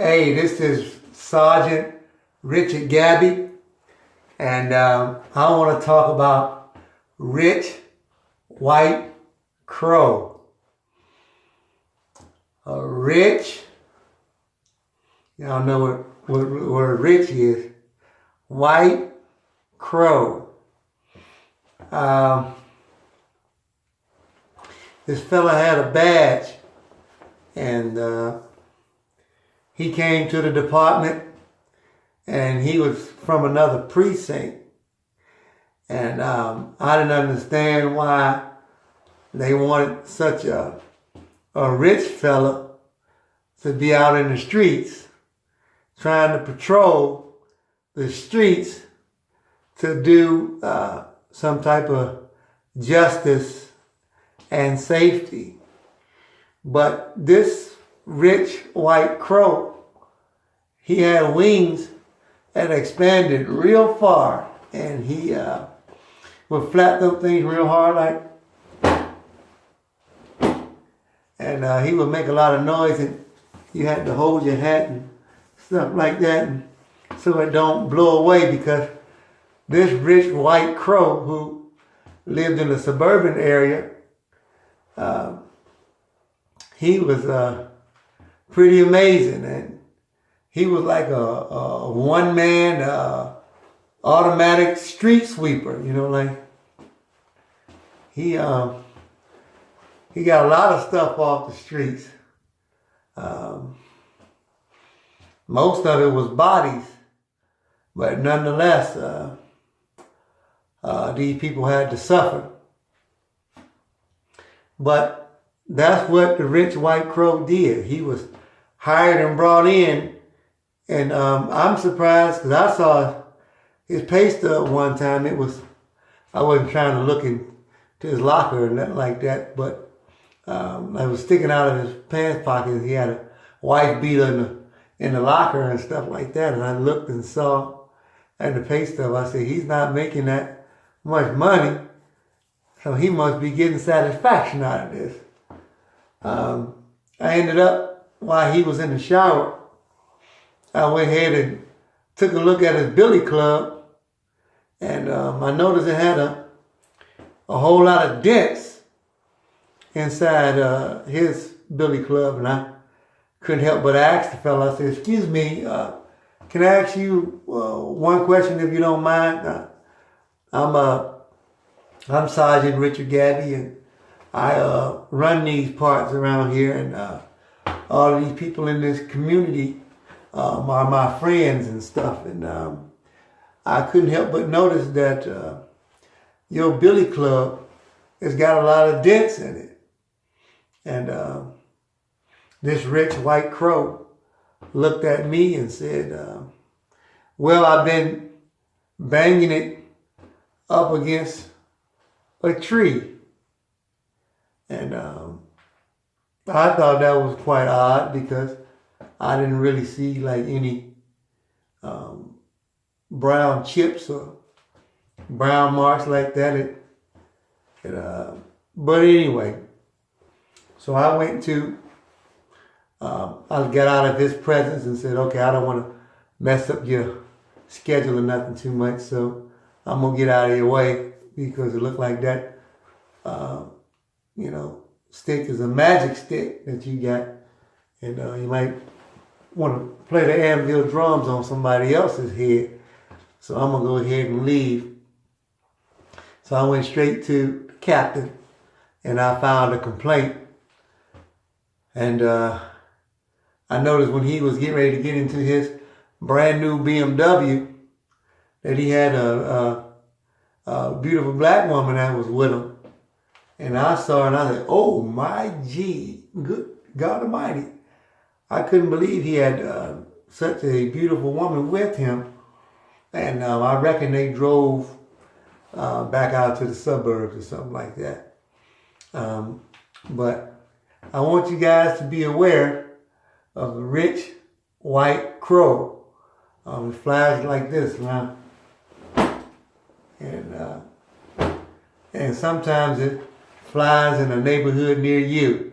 Hey, this is Sergeant Richard Gabby, and I want to talk about rich white crow. A rich, y'all know what a rich is. White crow. This fella had a badge, and he came to the department, and he was from another precinct. And I didn't understand why they wanted such a rich fella to be out in the streets trying to patrol the streets to do some type of justice and safety. But this rich white crow, he had wings that expanded real far, and he would flap them things real hard and he would make a lot of noise, and you had to hold your hat and stuff like that, and so it don't blow away, because this rich white crow who lived in a suburban area, he was pretty amazing, and he was like a one-man automatic street sweeper, like he got a lot of stuff off the streets. Most of it was bodies, but nonetheless, these people had to suffer. But that's what the rich white crow did. He was hired and brought in, and I'm surprised because I saw his pay stub one time. I wasn't trying to look into his locker or nothing like that, but I was sticking out of his pants pocket. He had a wife beater in the locker and stuff like that, and I looked and saw at the pay stub. I said, he's not making that much money, so he must be getting satisfaction out of this. I ended up, while he was in the shower, I went ahead and took a look at his billy club, and I noticed it had a whole lot of dents inside his billy club, and I couldn't help but ask the fellow. I said, "Excuse me, can I ask you one question if you don't mind?" I'm Sergeant Richard Gabby, and I run these parts around here, and all of these people in this community are my friends and stuff. And I couldn't help but notice that your billy club has got a lot of dents in it. And this rich white crow looked at me and said, well, I've been banging it up against a tree. And I thought that was quite odd, because I didn't really see like any brown chips or brown marks like that. But anyway, so I went to, I got out of his presence and said, okay, I don't want to mess up your schedule or nothing too much, so I'm going to get out of your way, because it looked like that, stick is a magic stick that you got, and you might want to play the anvil drums on somebody else's head. So I'm going to go ahead and leave. So I went straight to the captain, and I filed a complaint. And I noticed when he was getting ready to get into his brand new BMW that he had a beautiful black woman that was with him. And I saw her and I said, oh my gee, good God Almighty. I couldn't believe he had such a beautiful woman with him. And I reckon they drove back out to the suburbs or something like that. But I want you guys to be aware of the rich white crow. It flies like this around. And sometimes it flies in a neighborhood near you.